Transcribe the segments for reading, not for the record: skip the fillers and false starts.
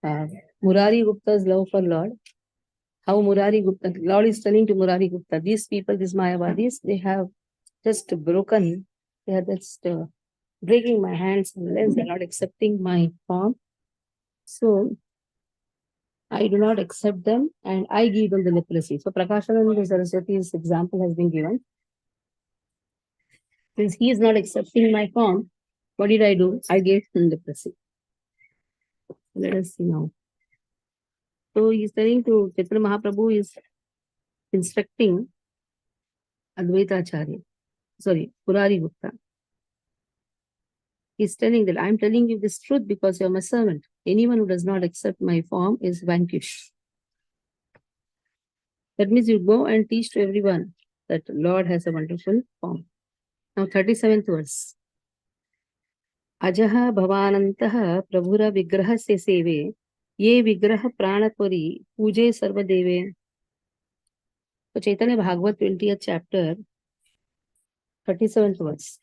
uh, Murari Gupta's love for Lord. How Murari Gupta, Lord is telling to Murari Gupta, these people, these Mayavadis, they have just broken, they are just breaking my hands and legs, they're not accepting my form. So I do not accept them and I give them the leprosy. So Prakashananda Saraswati's example has been given. Since he is not accepting my form, what did I do? I gave him leprosy. Let us see now. So he is telling to Chaitanya Mahaprabhu is instructing Advaita Acharya. Sorry, Murari Gupta. He's telling that I'm telling you this truth because you're my servant. Anyone who does not accept my form is vanquished. That means you go and teach to everyone that Lord has a wonderful form. Now 37th verse. Ajaha bhavanantah prabhura vigraha se seve ye vigraha pranapari puje sarva deve. So Chaitanya Bhagavat 20th chapter 37th verse.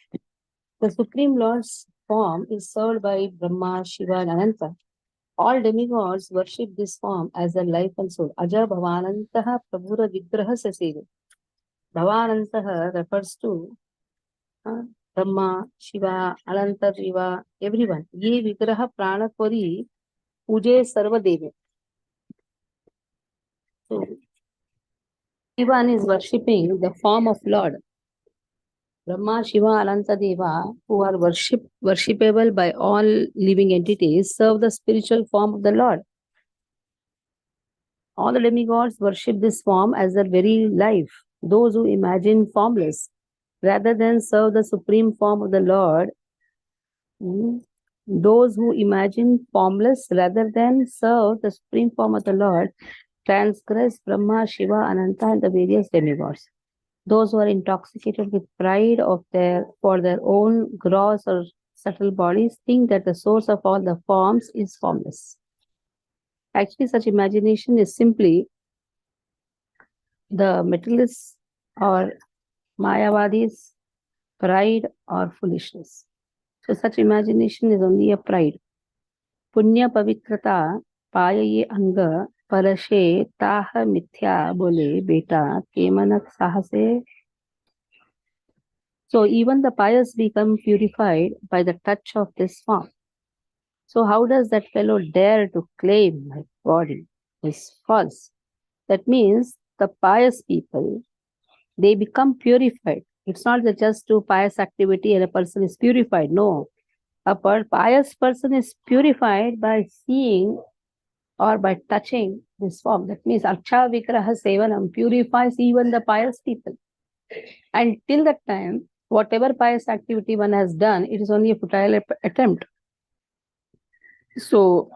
The Supreme Lord's form is served by Brahma, Shiva and Ananta. All demigods worship this form as their life and soul. Aja Bhavanantaha Prabhura Vigraha Saseve. Bhavanantaha refers to Brahma, Shiva, Ananta Jiva, everyone. Ye Vigraha Pranapari Puje Sarva Deve. So, everyone is worshipping the form of Lord. Brahma, Shiva, Ananta Deva, who are worshipable by all living entities, serve the spiritual form of the Lord. All the demigods worship this form as their very life. Those who imagine formless, rather than serve the supreme form of the Lord, those who imagine formless rather than serve the supreme form of the Lord, transgress Brahma, Shiva, Ananta, and the various demigods. Those who are intoxicated with pride for their own gross or subtle bodies think that the source of all the forms is formless. Actually, such imagination is simply the materialists or Mayavadis' pride or foolishness. So such imagination is only a pride. Punya pavitrata payaye anga parashe taha mithya bole beta kemanak sahase. So even the pious become purified by the touch of this form. So how does that fellow dare to claim my body is false? That means the pious people, they become purified. It's not that just do pious activity and a person is purified. No. A pious person is purified by seeing or by touching this form. That means Aksha Vigraha Sevanam purifies even the pious people. And till that time, whatever pious activity one has done, it is only a futile attempt. So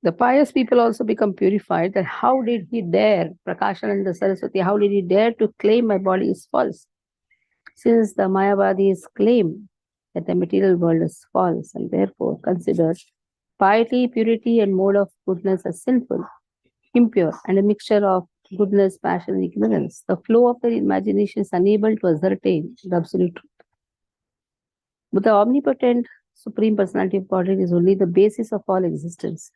the pious people also become purified. That how did he dare, Prakashananda Saraswati, how did he dare to claim my body is false? Since the Mayavadis claim that the material world is false and therefore considered piety, purity, and mode of goodness as sinful, impure, and a mixture of goodness, passion, and ignorance, the flow of their imagination is unable to ascertain the absolute truth. But the omnipotent Supreme Personality of Godhead is only the basis of all existence.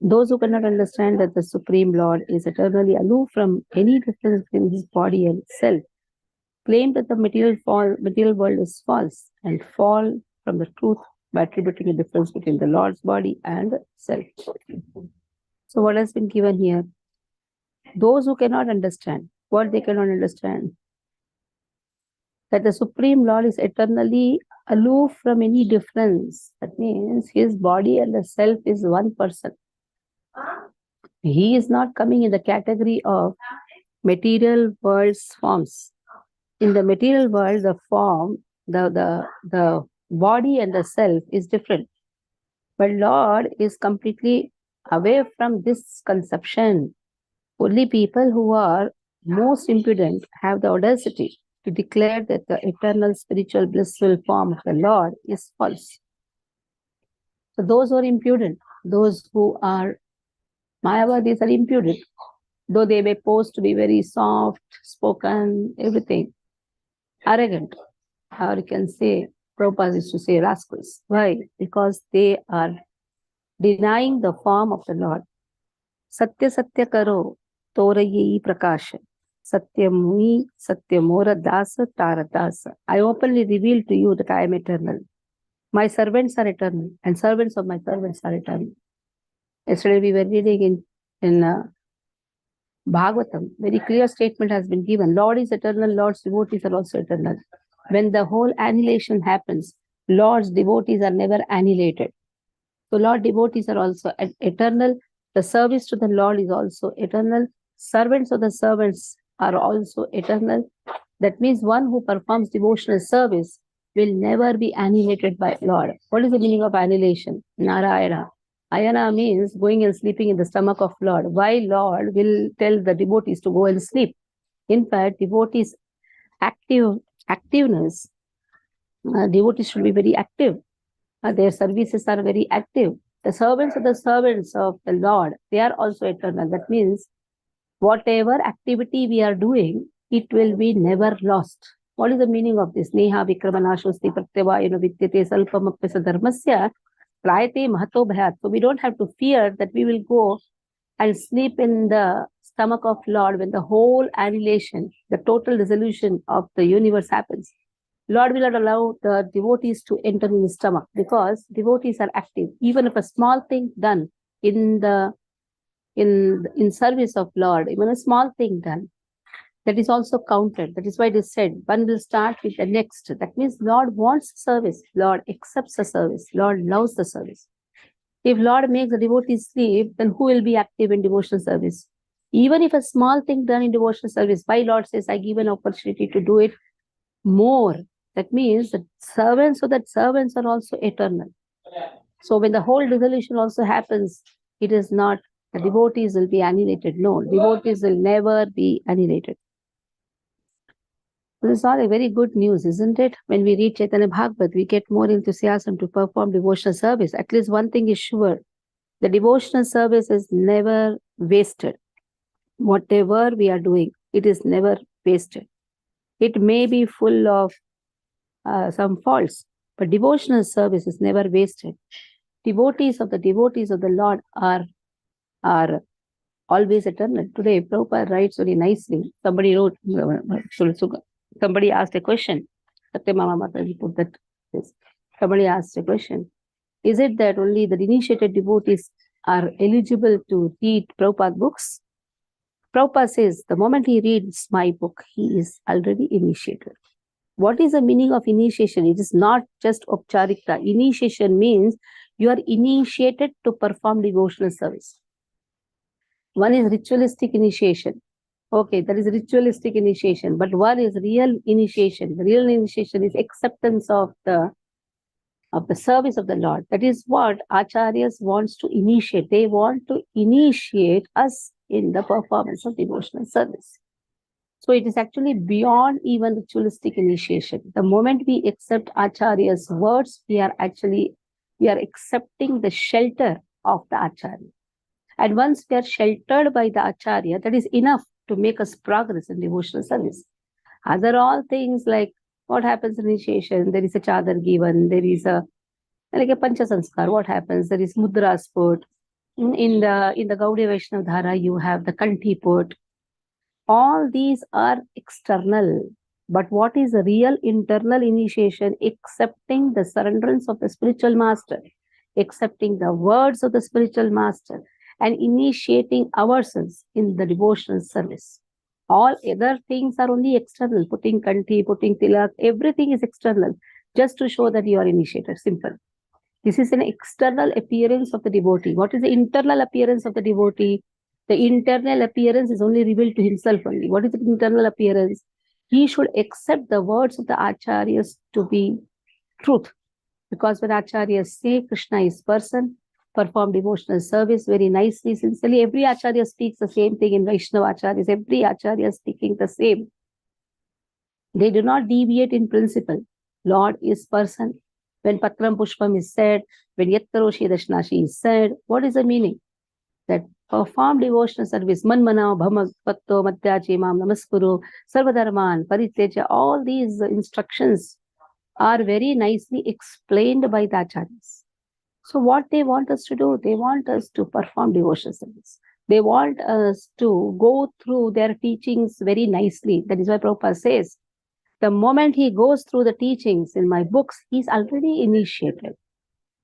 Those who cannot understand that the Supreme Lord is eternally aloof from any difference between his body and self claim that the material world is false and fall from the truth by attributing a difference between the Lord's body and self. So what has been given here? Those who cannot understand, what they cannot understand? That the Supreme Lord is eternally aloof from any difference. That means his body and the self is one person. He is not coming in the category of material world's forms. In the material world, the form, the body and the self is different. But Lord is completely away from this conception. Only people who are most impudent have the audacity to declare that the eternal spiritual blissful form of the Lord is false. So those who are impudent, those who are Mayavadis are impudent, though they may pose to be very soft spoken, everything, arrogant, or you can say, Prabhupada used to say rascals. Why? Because they are denying the form of the Lord. Satya Satya Karo, Torayi Prakasha. Satyamui Satyamora Dasa Tara Dasa. I openly reveal to you that I am eternal. My servants are eternal, and servants of my servants are eternal. Yesterday we were reading in Bhagavatam, very clear statement has been given. Lord is eternal, Lord's devotees are also eternal. When the whole annihilation happens, Lord's devotees are never annihilated. So Lord devotees are also eternal. The service to the Lord is also eternal. Servants of the servants are also eternal. That means one who performs devotional service will never be annihilated by Lord. What is the meaning of annihilation? Narayana. Ayana means going and sleeping in the stomach of Lord. Why Lord will tell the devotees to go and sleep? In fact, devotees' activeness, devotees should be very active. Their services are very active. The servants of the Lord, they are also eternal. That means whatever activity we are doing, it will be never lost. What is the meaning of this? Neha vikramanashosti pratyavayano vidyate salpamapyasa dharmasya prayate mahato bhayat. So we don't have to fear that we will go and sleep in the stomach of Lord when the whole annihilation, the total dissolution of the universe happens. Lord will not allow the devotees to enter in his stomach because devotees are active. Even if a small thing done in service of Lord, even a small thing done, that is also counted. That is why it is said, one will start with the next. That means Lord wants service. Lord accepts the service. Lord loves the service. If Lord makes the devotees sleep, then who will be active in devotional service? Even if a small thing done in devotional service, why Lord says, I give an opportunity to do it more. That means that servants are also eternal. So when the whole dissolution also happens, it is not the devotees will be annihilated. No, devotees will never be annihilated. This is all a very good news, isn't it? When we read Chaitanya Bhagavat, we get more enthusiasm to perform devotional service. At least one thing is sure, the devotional service is never wasted. Whatever we are doing, it is never wasted. It may be full of some faults, but devotional service is never wasted. Devotees of the Lord are always eternal. Today, Prabhupada writes very nicely. Somebody asked a question. Satyamama Mataji put that. Somebody asked a question. Is it that only the initiated devotees are eligible to read Prabhupada books? Prabhupada says, the moment he reads my book, he is already initiated. What is the meaning of initiation? It is not just Opcharikta. Initiation means you are initiated to perform devotional service. One is ritualistic initiation. Okay, that is ritualistic initiation. But one is real initiation. The real initiation is acceptance of the service of the Lord. That is what Acharyas wants to initiate. They want to initiate us in the performance of devotional service. So it is actually beyond even ritualistic initiation. The moment we accept Acharya's words, we are accepting the shelter of the Acharya. And once we are sheltered by the Acharya, that is enough to make us progress in devotional service. Other all things like what happens in initiation, there is a chadar given, there is like a pancha sanskar, what happens, there is mudras put. In the Gaudiya Vaishnava Dhara, you have the kanthi put. All these are external. But what is a real internal initiation? Accepting the surrenderance of the spiritual master, accepting the words of the spiritual master, and initiating ourselves in the devotional service. All other things are only external. Putting kanthi, putting tilak, everything is external, just to show that you are initiated. Simple. This is an external appearance of the devotee. What is the internal appearance of the devotee? The internal appearance is only revealed to himself only. What is the internal appearance? He should accept the words of the Acharyas to be truth. Because when Acharyas say Krishna is person, perform devotional service very nicely, sincerely, every Acharya speaks the same thing in Vaishnava Acharyas. Every Acharya is speaking the same. They do not deviate in principle. Lord is person. When Patram Pushpam is said, when Yattaroshi Dashnashi is said, what is the meaning? That perform devotional service, Manmana, Bhamak, Patto, Madhyachi, Mam, Namaskuru, Sarvadharman, Parityaja, all these instructions are very nicely explained by the Acharyas. So what they want us to do? They want us to perform devotional service. They want us to go through their teachings very nicely. That is why Prabhupada says, the moment he goes through the teachings in my books, he's already initiated.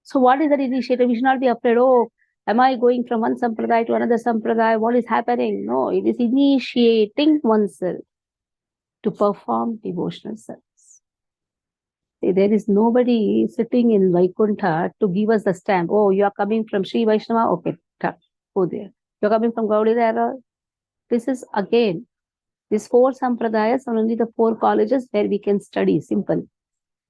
So what is that initiative? We should not be afraid, oh, am I going from one sampradaya to another sampradaya? What is happening? No, it is initiating oneself to perform devotional service. See, there is nobody sitting in Vaikuntha to give us the stamp. Oh, you are coming from Sri Vaishnava? Okay, go there. You're coming from Gaudidara? This is again, these four sampradayas are only the four colleges where we can study, simple.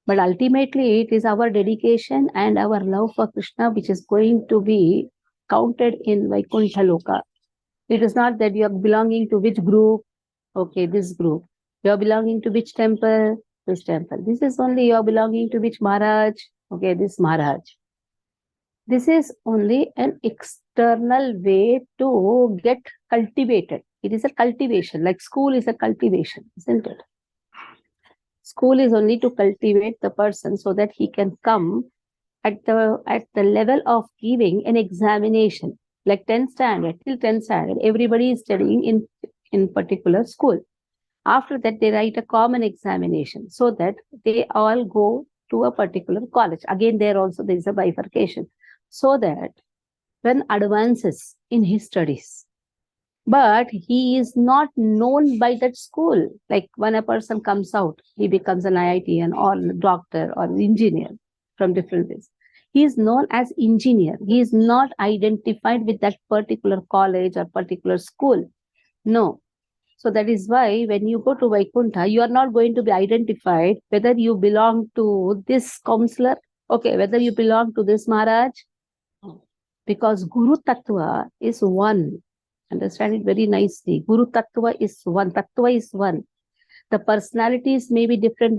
But ultimately, it is our dedication and our love for Krishna which is going to be counted in Vaikuntha Loka. It is not that you are belonging to which group, okay, this group. You are belonging to which temple, this temple. This is only you are belonging to which Maharaj, okay, this Maharaj. This is only an external way to get cultivated. It is a cultivation, like school is a cultivation, isn't it? School is only to cultivate the person so that he can come at the level of giving an examination. Like 10th standard, till 10th standard, everybody is studying in particular school. After that, they write a common examination so that they all go to a particular college. Again, there is a bifurcation. So that when advances in his studies, but he is not known by that school. Like when a person comes out, he becomes an IITian or doctor or engineer from different ways. He is known as engineer. He is not identified with that particular college or particular school. No. So that is why when you go to Vaikuntha, you are not going to be identified whether you belong to this counselor, okay, whether you belong to this Maharaj, because Guru Tattva is one. Understand it very nicely. Guru Tattva is one. Tattva is one. The personalities may be different,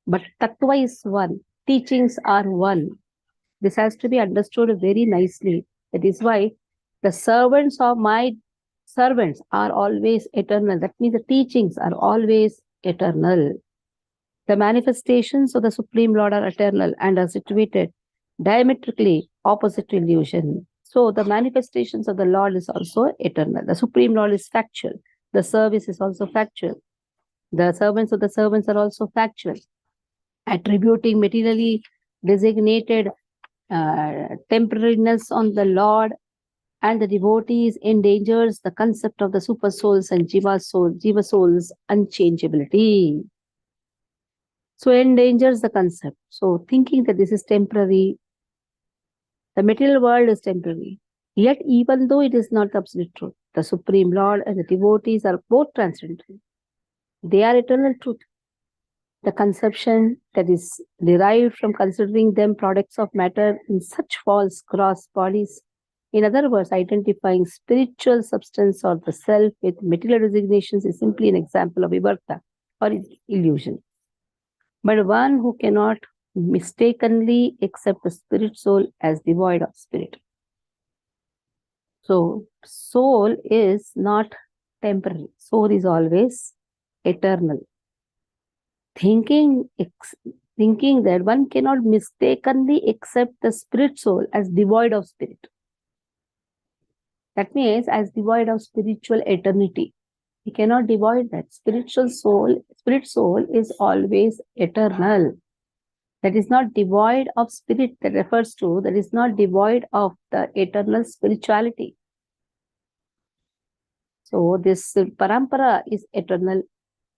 but Tattva is one. Teachings are one. This has to be understood very nicely. That is why the servants of my servants are always eternal. That means the teachings are always eternal. The manifestations of the Supreme Lord are eternal and are situated diametrically opposite to illusion. So the manifestations of the Lord is also eternal. The Supreme Lord is factual. The service is also factual. The servants of the servants are also factual. Attributing materially designated temporariness on the Lord and the devotees endangers the concept of the super souls and jiva souls unchangeability. So endangers the concept. So thinking that this is temporary, the material world is temporary. Yet even though it is not the absolute truth, the Supreme Lord and the devotees are both transcendental. They are eternal truth. The conception that is derived from considering them products of matter in such false gross bodies, in other words, identifying spiritual substance or the self with material designations, is simply an example of vivarta or illusion. But one who cannot mistakenly accept the spirit soul as devoid of spirit. So, soul is not temporary. Soul is always eternal. Thinking that one cannot mistakenly accept the spirit soul as devoid of spirit. That means as devoid of spiritual eternity. We cannot divide that. Spirit soul is always eternal. That is not devoid of spirit, that refers to, that is not devoid of the eternal spirituality. So this parampara is eternal.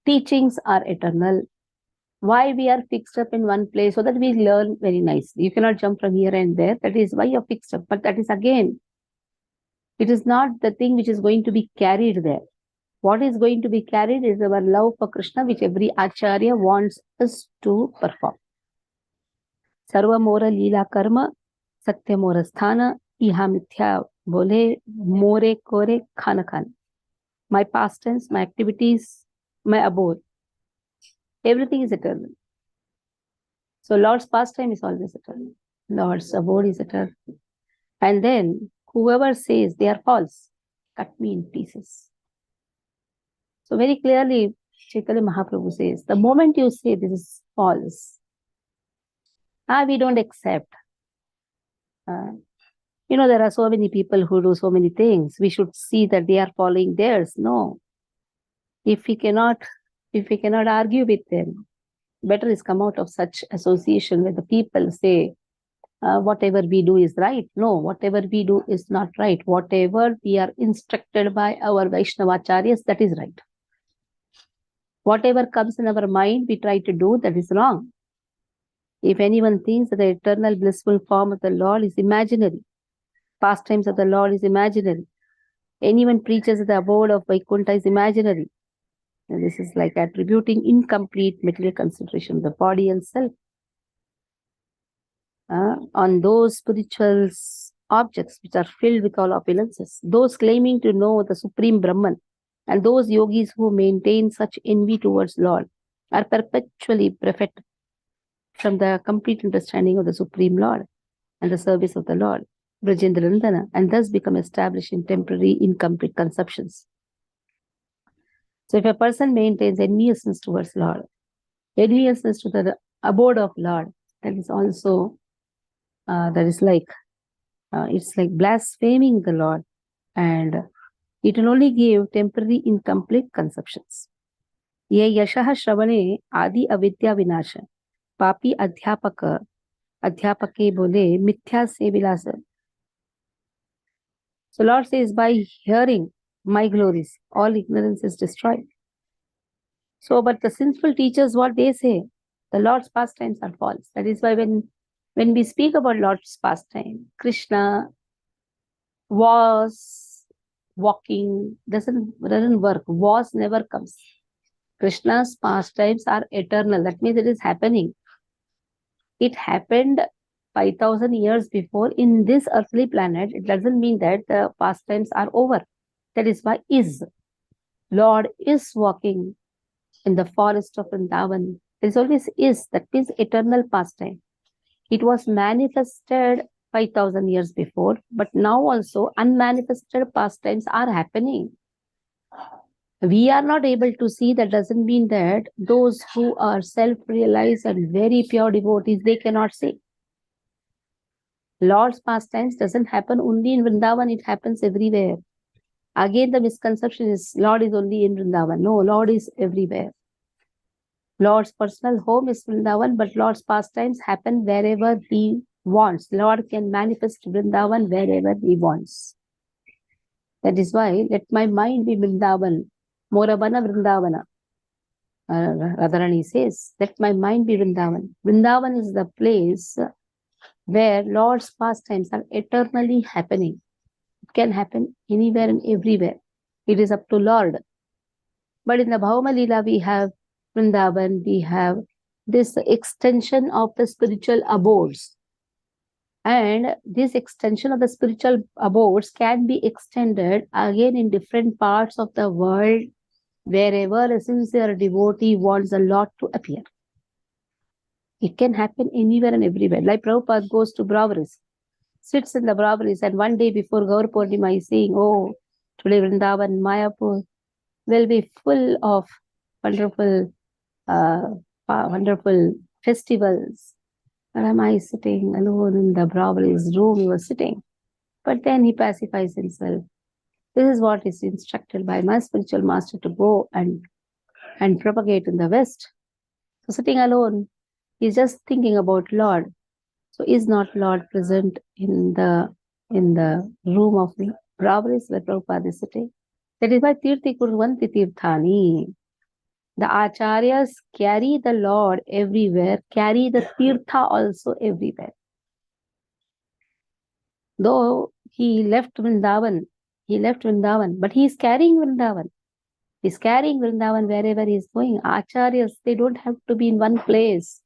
Teachings are eternal. Why we are fixed up in one place? So that we learn very nicely. You cannot jump from here and there. That is why you're fixed up. But that is again, it is not the thing which is going to be carried there. What is going to be carried is our love for Krishna, which every Acharya wants us to perform. Sarva Mora Leela Karma, Satya Mora Sthana, Iha Mithya Bole, More Kore Khana Khan. My past tense, my activities, my abode. Everything is eternal. So Lord's pastime is always eternal. Lord's abode is eternal. And then whoever says they are false, cut me in pieces. So very clearly, Chaitanya Mahaprabhu says, the moment you say this is false, we don't accept. There are so many people who do so many things. We should see that they are following theirs. No, if we cannot, argue with them, better is come out of such association where the people say, whatever we do is right. No, whatever we do is not right. Whatever we are instructed by our Vaishnavacharyas, that is right. Whatever comes in our mind, we try to do, that is wrong. If anyone thinks that the eternal blissful form of the Lord is imaginary, pastimes of the Lord is imaginary, anyone preaches that the abode of Vaikuntha is imaginary, and this is like attributing incomplete material consideration of the body and self on those spiritual objects which are filled with all opulences. Those claiming to know the Supreme Brahman and those yogis who maintain such envy towards Lord are perpetually bereft from the complete understanding of the Supreme Lord and the service of the Lord, Brajendra, and thus become established in temporary incomplete conceptions. So if a person maintains enviousness towards Lord, enviousness to the abode of Lord, that is also, it's like blaspheming the Lord, and it will only give temporary incomplete conceptions. Ye yashaha shravane adi avidya vinasha, papi adhyapake bole mithya se vilasa. So Lord says, by hearing my glories, all ignorance is destroyed. So, but the sinful teachers, what they say, the Lord's pastimes are false. That is why when we speak about Lord's pastime, Krishna was walking, doesn't work. Was never comes. Krishna's pastimes are eternal. That means it is happening. It happened 5,000 years before in this earthly planet. It doesn't mean that the pastimes are over. That is why is. Lord is walking in the forest of Vrindavan. There is always is. That means eternal pastime. It was manifested 5,000 years before, but now also unmanifested pastimes are happening. We are not able to see. That doesn't mean that those who are self-realized and very pure devotees, they cannot see. Lord's pastimes doesn't happen only in Vrindavan, it happens everywhere. Again, the misconception is Lord is only in Vrindavan. No, Lord is everywhere. Lord's personal home is Vrindavan, but Lord's pastimes happen wherever He wants. Lord can manifest Vrindavan wherever He wants. That is why let my mind be Vrindavan. Morabana Vrindavana. Radharani says, let my mind be Vrindavan. Vrindavan is the place where Lord's pastimes are eternally happening. It can happen anywhere and everywhere. It is up to Lord. But in the Bhavama Leela, we have Vrindavan, we have this extension of the spiritual abodes. And this extension of the spiritual abodes can be extended again in different parts of the world, wherever a sincere devotee wants the Lord to appear. It can happen anywhere and everywhere. Like Prabhupada goes to Brahmaris, sits in the Brahmaris, and one day before Gaur Purnima is saying, oh, today Vrindavan, Mayapur will be full of wonderful festivals. And am I sitting alone in the Brahmaris room? He was sitting. But then he pacifies himself. This is what is instructed by my spiritual master to go and propagate in the West. So sitting alone, he's just thinking about Lord. So is not Lord present in the room of the Brahmaris where Prabhupada is sitting? That is why Tirthi Kurvanti Tirthani. The Acharyas carry the Lord everywhere, carry the Tirtha also everywhere. Though he left Vrindavan, but he is carrying Vrindavan. He is carrying Vrindavan wherever he is going. Acharyas, they don't have to be in one place.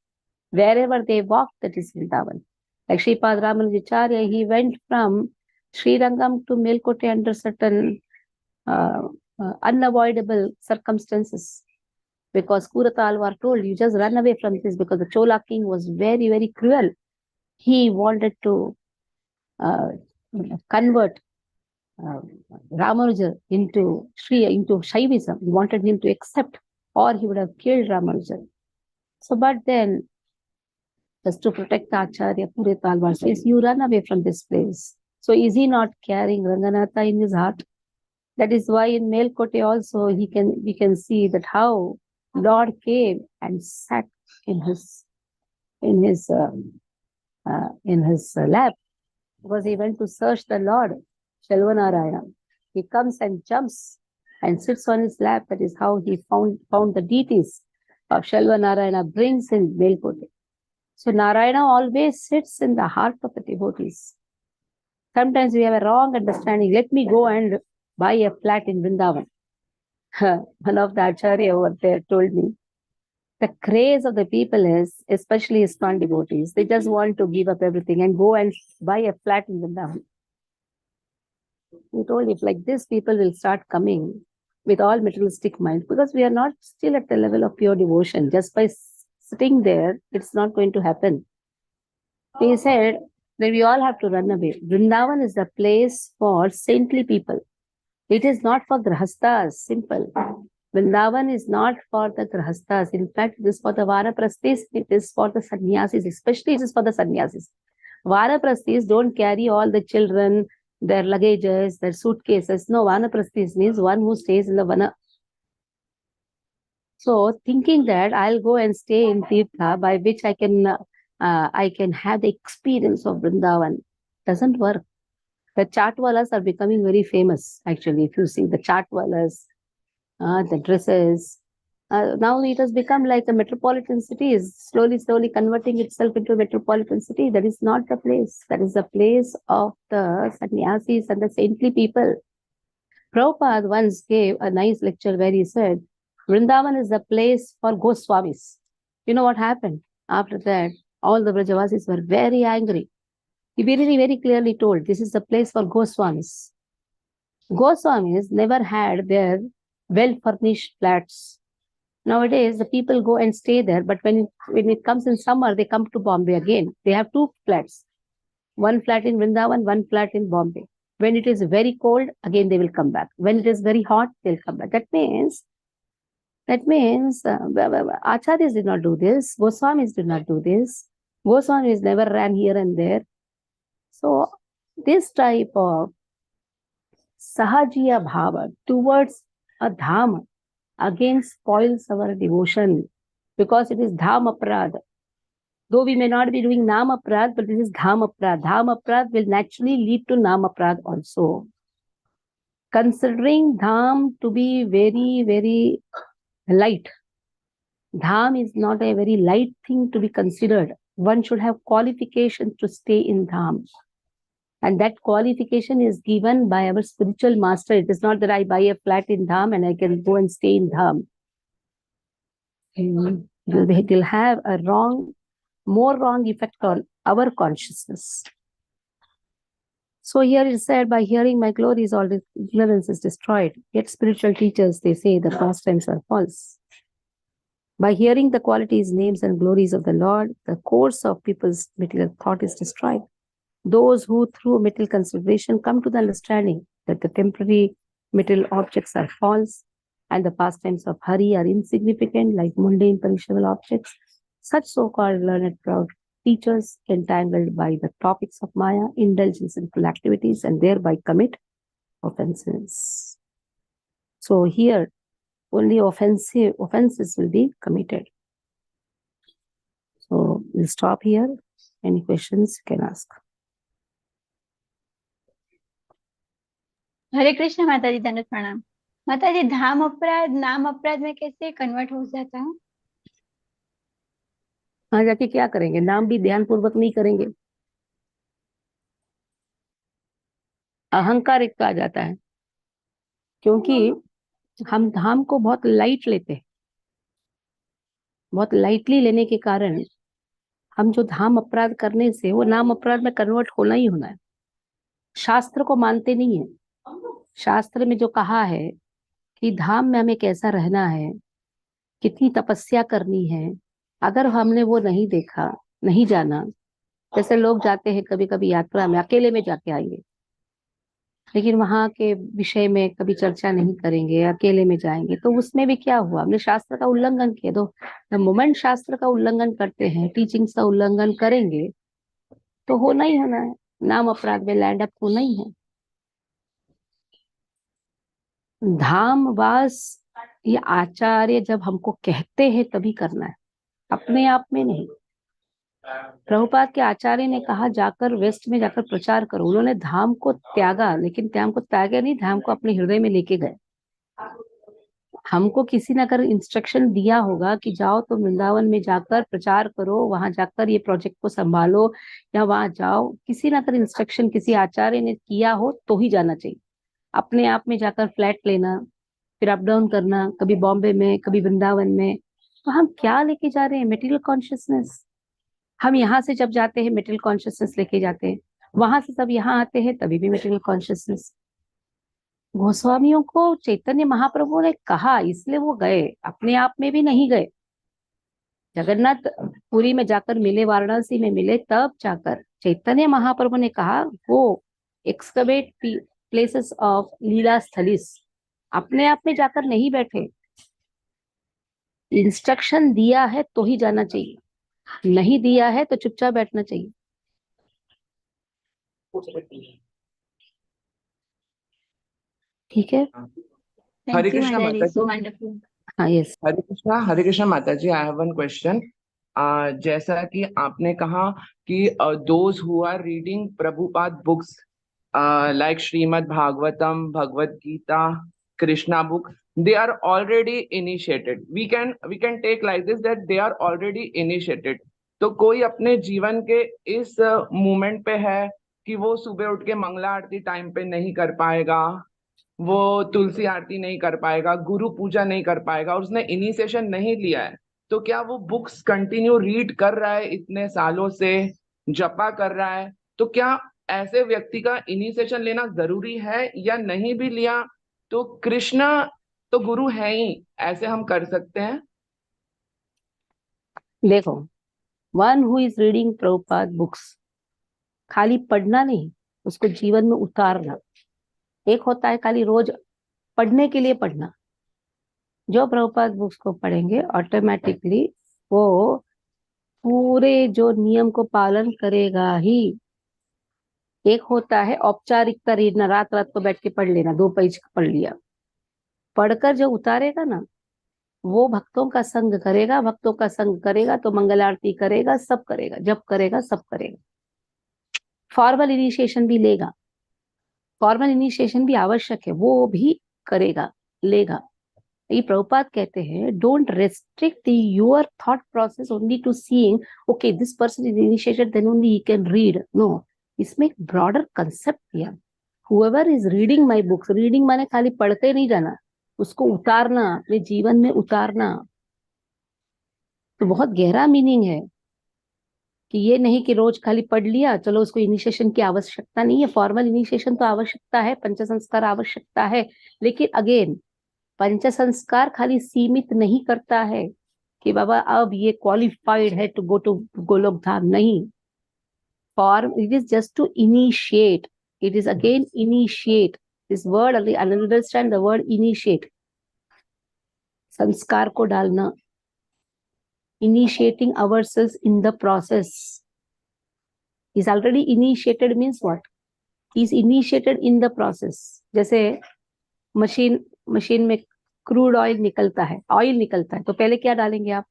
Wherever they walk, that is Vrindavan. Like Sripad Ramanujacharya, he went from Srirangam to Melkote under certain unavoidable circumstances. Because Kuratalwar told, you just run away from this, because the Chola king was very, very cruel. He wanted to convert Ramanuja into Shaivism. He wanted him to accept, or he would have killed Ramanuja. So, but then just to protect the Acharya Pure Talwar says, you run away from this place. So is he not carrying Ranganatha in his heart? That is why in Melkote also we can see that how Lord came and sat in his in his lap, because he went to search the Lord, Shalvanarayana. He comes and jumps and sits on his lap. That is how he found the deities of Shalvanarayana, brings in Melkote. So Narayana always sits in the heart of the devotees. Sometimes we have a wrong understanding. Let me go and buy a flat in Vrindavan. One of the Acharya over there told me, the craze of the people is, especially ISKCON devotees, they just want to give up everything and go and buy a flat in Vrindavan. We told, if like this, people will start coming with all materialistic minds, because we are not still at the level of pure devotion. Just by sitting there, it's not going to happen. We said that we all have to run away. Vrindavan is the place for saintly people. It is not for grahastas, simple. Vrindavan is not for the grahastas. In fact, it is for the vanaprasthis, it is for the sannyasis, especially it is for the sannyasis. Vanaprasthis don't carry all the children, their luggages, their suitcases. No, vanaprasthis means one who stays in the vana. So thinking that I'll go and stay in Tirtha, by which I can have the experience of Vrindavan, doesn't work. The chartwalas are becoming very famous, actually. If you see the chartwalas, the dresses, now it has become like a metropolitan city, is slowly converting itself into a metropolitan city. That is not the place. That is the place of the sannyasis and the saintly people. Prabhupada once gave a nice lecture where he said, Vrindavan is the place for Goswamis. You know what happened? After that, all the Brajavasis were very angry. He very clearly told, this is the place for Goswamis. Goswamis never had their well-furnished flats. Nowadays, the people go and stay there, but when it comes in summer, they come to Bombay again. They have two flats. One flat in Vrindavan, one flat in Bombay. When it is very cold, again they will come back. When it is very hot, they'll come back. That means Acharyas did not do this. Goswamis did not do this. Goswamis never ran here and there. So this type of sahajiya bhava towards a dham again spoils our devotion, because it is dham aprad. Though we may not be doing nam aprad, but this is dham aprad. Dham aprad will naturally lead to nam aprad also. Considering dham to be very light, dham is not a very light thing to be considered. One should have qualifications to stay in dham. And that qualification is given by our spiritual master. It is not that I buy a flat in dham and I can go and stay in dham. It will have a more wrong effect on our consciousness. So here it is said, by hearing my glories, all this ignorance is destroyed. Yet spiritual teachers, they say the pastimes are false. By hearing the qualities, names, and glories of the Lord, the course of people's material thought is destroyed. Those who through material consideration come to the understanding that the temporary material objects are false and the pastimes of Hari are insignificant like mundane perishable objects, such so-called learned proud teachers, entangled by the topics of Maya, indulge in sinful activities and thereby commit offenses. So here only offenses will be committed. So we'll stop here. Any questions you can ask. हरे कृष्ण माता जी, दंडवत प्रणाम। माता जी, धाम अपराध नाम अपराध में कैसे convert हो जाता है? वहां जाके क्या करेंगे? नाम भी ध्यान पूर्वक नहीं करेंगे, अहंकार एक आ जाता है, क्योंकि हम धाम को बहुत लाइट लेते हैं। बहुत लाइटली लेने के कारण हम जो धाम अपराध करने से वो नाम अपराध में कन्वर्ट होना ही होना है। शास्त्र को मानते नहीं है। शास्त्र में जो कहा है कि धाम में हमें कैसा रहना है, कितनी तपस्या करनी है, अगर हमने वो नहीं देखा, नहीं जाना, जैसे लोग जाते हैं कभी कभी यात्रा में, अकेले में जाके आएंगे, लेकिन वहां के विषय में कभी चर्चा नहीं करेंगे, अकेले में जाएंगे, तो उसमें भी क्या हुआ, हमने शास्त्र का उल्लंघन किया। तो द मोमेंट शास्त्र का उल्लंघन करते हैं, टीचिंग्स का उल्लंघन करेंगे, तो होना ही होना है, नाम अपराध में लैंड अप होना ही है। धाम वास ये आचार्य जब हमको कहते हैं तभी करना है, अपने आप में नहीं। प्रभुपाद के आचार्य ने कहा जाकर वेस्ट में जाकर प्रचार करो, उन्होंने धाम को त्यागा, लेकिन धाम को त्यागा नहीं, धाम को अपने हृदय में लेके गए। हमको किसी ने अगर इंस्ट्रक्शन दिया होगा कि जाओ तो वृंदावन में जाकर प्रचार करो, वहां जाकर ये प्रोजेक्ट को संभालो, या वहां जाओ, किसी ने अगर इंस्ट्रक्शन किसी आचार्य ने किया हो तो ही जाना चाहिए। अपने आप में जाकर फ्लैट लेना, फिर अप डाउन करना, कभी बॉम्बे में कभी वृंदावन में, तो हम क्या लेके जा रहे हैं? Material consciousness. हम यहाँ से जब जाते हैं मेटेरियल कॉन्शियसनेस लेके जाते हैं, वहां से सब यहाँ आते हैं तभी भी मेटेरियल कॉन्शियसनेस। गोस्वामियों को चैतन्य महाप्रभु ने कहा, इसलिए वो गए, अपने आप में भी नहीं गए। जगन्नाथ पुरी में जाकर मिले, वाराणसी में मिले, तब जाकर चैतन्य महाप्रभु ने कहा वो एक्सकवेट प्लेसेस ऑफ लीला स्थलिस, अपने आप में जाकर नहीं बैठे। इंस्ट्रक्शन दिया है तो ही जाना चाहिए, नहीं दिया है तो चुपचाप बैठना चाहिए। ठीक है। हरे थैंक यू कृष्णा माता माता जी, सो जी। वंडरफुल। हाँ, यस। हरे कृष्णा माता जी, आई हैव वन क्वेश्चन। जैसा कि आपने कहा कि those who are reading Prabhupada books like Srimad Bhagavatam, Bhagavad Gita, Krishna book, they are already initiated. We can take like this that they are already initiated. तो कोई अपने जीवन के इस मोमेंट पे है कि वो सुबह उठ के मंगला आरती टाइम पे नहीं कर पाएगा, वो तुलसी आरती नहीं कर पाएगा, गुरु पूजा नहीं कर पाएगा, और उसने इनिशिएशन नहीं लिया है, तो क्या वो बुक्स कंटिन्यू रीड कर रहा है, इतने सालों से जपा कर रहा है, तो क्या ऐसे व्यक्ति का इनिशिएशन लेना जरूरी है, या नहीं भी लिया तो कृष्णा तो गुरु है ही, ऐसे हम कर सकते हैं? देखो, one who is reading Prabhupada books, खाली पढ़ना नहीं, उसको जीवन में उतारना। एक होता है खाली रोज पढ़ने के लिए पढ़ना, जो प्रभुपाद बुक्स को पढ़ेंगे ऑटोमेटिकली वो पूरे जो नियम को पालन करेगा ही। एक होता है औपचारिकता रीडना, रात रात को बैठ के पढ़ लेना, 2 पेज पढ़ लिया, पढ़कर जो उतारेगा ना, वो भक्तों का संग करेगा, भक्तों का संग करेगा तो मंगल आरती करेगा, सब करेगा, जब करेगा सब करेगा। फॉर्मल इनिशिएशन भी लेगा, फॉर्मल इनिशिएशन भी आवश्यक है, वो भी करेगा, लेगा। ये प्रभुपाद कहते हैं don't restrict your thought process only to seeing okay this person is initiated then only he can read. No, इसमें एक ब्रॉडर कंसेप्ट दिया। Whoever is reading my books, reading माने खाली पढ़ते नहीं जाना, उसको उतारना, अपने जीवन में उतारना, तो बहुत गहरा मीनिंग है कि ये नहीं कि रोज खाली पढ़ लिया चलो, उसको इनिशिएशन की आवश्यकता नहीं है। फॉर्मल इनिशिएशन तो आवश्यकता है, पंच संस्कार आवश्यकता है, लेकिन अगेन पंच संस्कार खाली सीमित नहीं करता है कि बाबा अब ये क्वालिफाइड है to go to Goloka Dham, नहीं। Form it is just to initiate, it is again initiate, this word understand the word initiate, संस्कार को डालना, initiating ourselves in the process. Is already initiated means what? Is initiated in the process. जैसे machine में crude oil निकलता है, oil निकलता है, तो पहले क्या डालेंगे आप?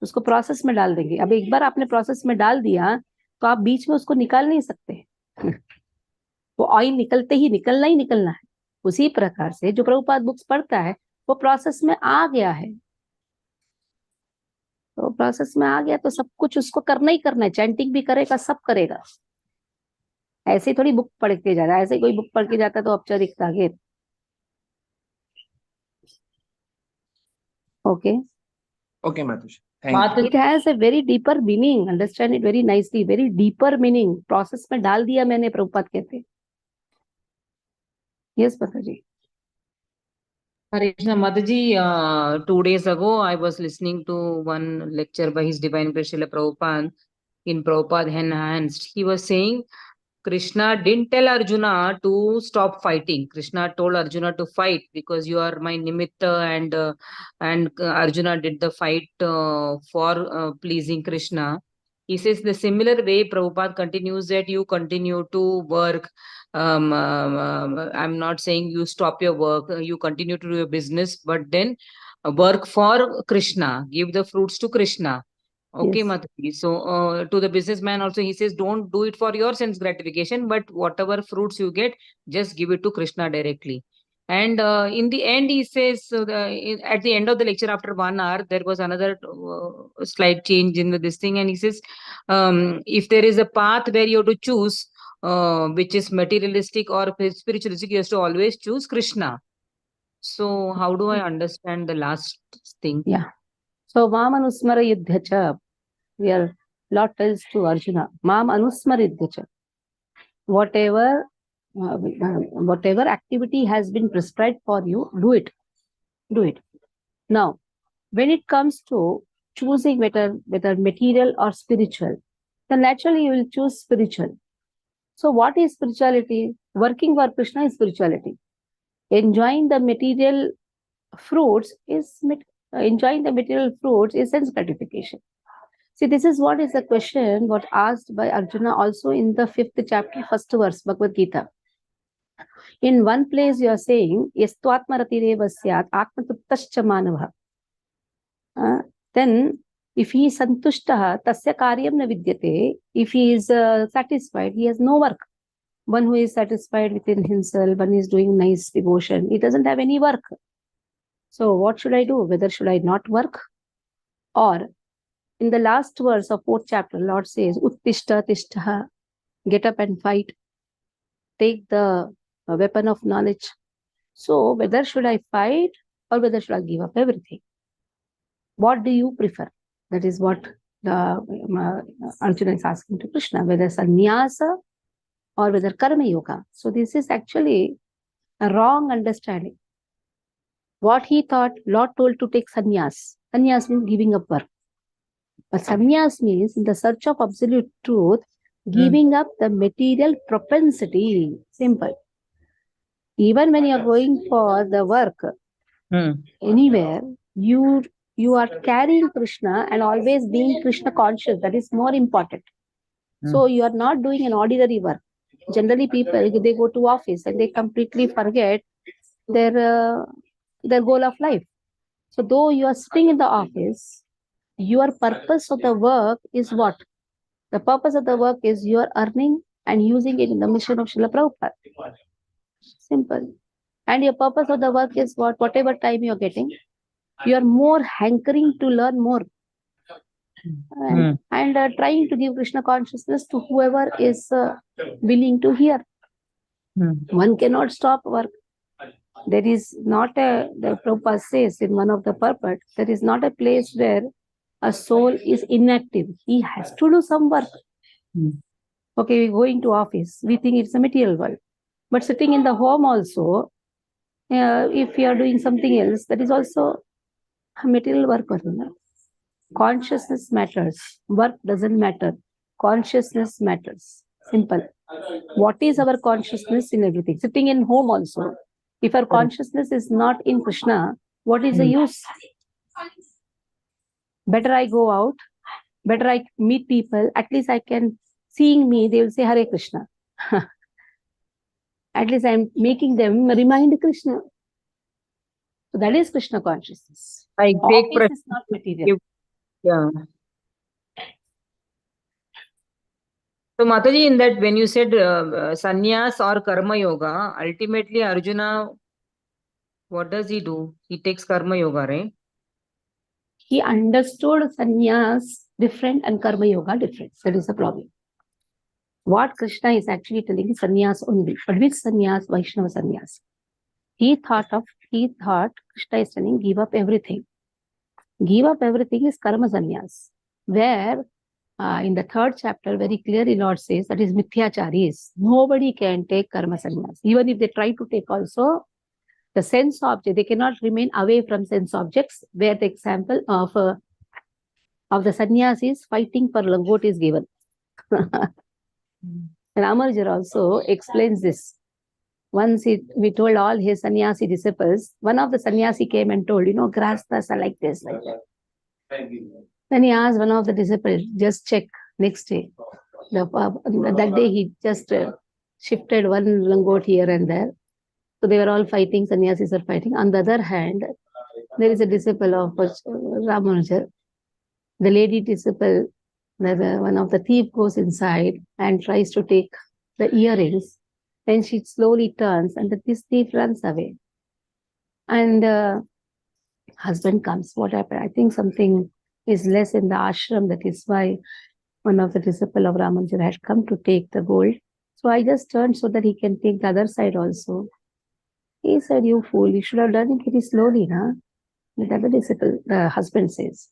उसको प्रोसेस में डाल देंगे। अब एक बार आपने प्रोसेस में डाल दिया तो आप बीच में उसको निकाल नहीं सकते वो ऑयल निकलते ही निकलना ही निकलना है। उसी प्रकार से जो प्रभुपाद बुक्स पढ़ता है वो प्रोसेस में आ गया है, तो प्रोसेस में आ गया तो सब कुछ उसको करना ही करना है, चैंटिंग भी करेगा, सब करेगा। ऐसे ही थोड़ी बुक पढ़ के जा रहा है, ऐसे ही कोई बुक पढ़ के जाता तो औपचारिकता गे। ओके ओके मातुश्री, thank you. It has a very deeper meaning, understand it very nicely, very deeper meaning. Process में डाल दिया मैंने, प्रभुपाद कहते। यस माता जी। Hare Krishna Mataji, 2 days ago, I was listening to one lecture by His Divine Grace Srila Prabhupada in Prabhupada Enhanced. He was saying, Krishna didn't tell Arjuna to stop fighting. Krishna told Arjuna to fight because you are my nimitta, and Arjuna did the fight for pleasing Krishna. He says the similar way Prabhupada continues that you continue to work. I'm not saying you stop your work, you continue to do your business, but then work for Krishna, give the fruits to Krishna. Okay, Yes. Mataji. So, to the businessman also, he says, don't do it for your sense gratification, but whatever fruits you get, just give it to Krishna directly. And in the end, he says, at the end of the lecture, after 1 hour, there was another slight change in this thing. And he says, if there is a path where you have to choose, which is materialistic or spiritualistic, you have to always choose Krishna. So, how do I understand the last thing? Yeah. So, Mam Anusmara Yuddhacha, where Lord tells to Arjuna, Mam Anusmara Yuddhacha. Whatever activity has been prescribed for you, do it. Do it. Now, when it comes to choosing whether material or spiritual, then naturally you will choose spiritual. So, what is spirituality? Working for Krishna is spirituality. Enjoying the material fruits is sense gratification. See, this is what is the question what asked by Arjuna also in the 5th chapter, 1st verse, Bhagavad Gita. In one place you are saying, Yastvatmaratireva syat atmatuttascha manavah. Then, if he is santushtaha, tasya karyam na vidyate. If he is satisfied, he has no work. One who is satisfied within himself, one is doing nice devotion, he doesn't have any work. So, what should I do? Whether should I not work? Or, in the last verse of 4th chapter, Lord says, Uttishta tishtaha, get up and fight. Take the weapon of knowledge. So, whether should I fight or whether should I give up everything? What do you prefer? That is what Arjuna is asking to Krishna, whether sannyasa or whether karma yoga. So, this is actually a wrong understanding. What he thought, Lord told to take sannyas. Sannyas means giving up work. But sannyas means in the search of absolute truth, giving up the material propensity. Simple. Even when you are going for the work anywhere, you are carrying Krishna and always being Krishna conscious. That is more important. So you are not doing an ordinary work. Generally, people, they go to office and they completely forget their goal of life. So though you are sitting in the office, your purpose of the work is what? The purpose of the work is you are earning and using it in the mission of Srila Prabhupada. Simple. And your purpose of the work is what? Whatever time you are getting, you are more hankering to learn more. And trying to give Krishna consciousness to whoever is willing to hear. One cannot stop work. There is not the Prabhupada says in one of the purport, there is not a place where a soul is inactive. He has to do some work. Okay, we go into office, we think it's a material world. But sitting in the home also, if you are doing something else, that is also a material work. Consciousness matters. Work doesn't matter. Consciousness matters. Simple. What is our consciousness in everything? Sitting in home also. If our consciousness is not in Krishna, what is the use? Better I go out. Better I meet people. At least I can, seeing me, they will say Hare Krishna. At least I am making them remind Krishna. So that is Krishna consciousness. I take Office is not material. Yeah. So, Mataji, in that when you said sannyas or karma yoga, ultimately Arjuna, what does he do? He takes karma yoga, right? He understood sannyas different and karma yoga different. That is the problem. What Krishna is actually telling is sannyas only. But which sannyas? Vaishnava sannyas. He thought Krishna is telling give up everything. Give up everything is karma sannyas. Where in the 3rd chapter, very clearly Lord says that is mithyacharis. Nobody can take karma sannyas. Even if they try to take also, the sense object, they cannot remain away from sense objects, where the example of the sannyas is fighting for langot is given. Ramanuja also explains this. Once we told all his sannyasi disciples, one of the sannyasi came and told, grasthas are like this, like that. Then he asked one of the disciples, just check next day. That day he just shifted one langot here and there. So they were all fighting, sannyasis are fighting. On the other hand, there is a disciple of Ramanuja. The lady disciple, one of the thief goes inside and tries to take the earrings. Then she slowly turns and this thief runs away. And husband comes. What happened? I think something is less in the ashram. That is why one of the disciple of Ramanuja had come to take the gold. So I just turned so that he can take the other side also. He said, you fool, you should have done it very slowly, huh? The other disciple, the husband says.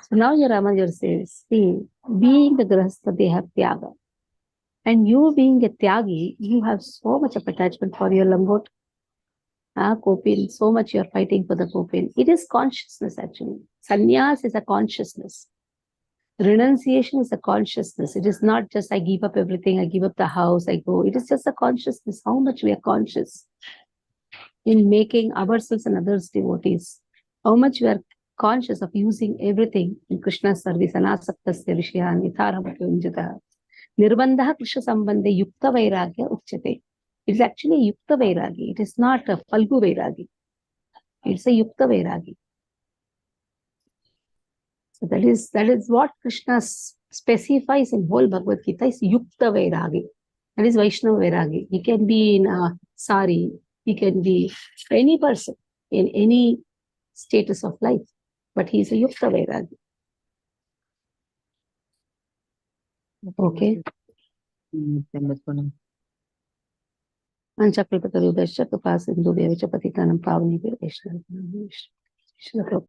So now your Ramanuja says, see, being the grahastha, they have tyaga. And you being a tyagi, you have so much of attachment for your langot. Kopin, so much you are fighting for the kopin. It is consciousness actually. Sannyas is a consciousness. Renunciation is a consciousness. It is not just I give up everything, I give up the house, I go. It is just a consciousness, how much we are conscious in making ourselves and others devotees. How much we are conscious of using everything in Krishna's service. Anasaktasya vishyan nitharamati unjata. Nirbandha Krishna sambandhe yukta vairagya uchyate. It's actually yukta vairagi. It is not a falgu vairagi. It's a yukta vairagi. So that is what Krishna specifies in whole Bhagavad Gita is yukta vairagi. That is Vaishnava vairagi. He can be in a sari. He can be any person in any status of life. But he is a yukta vairagi. Okay. Ancha kalpataru dasya kapasindhu devacha patitanam pavani Vaishnava.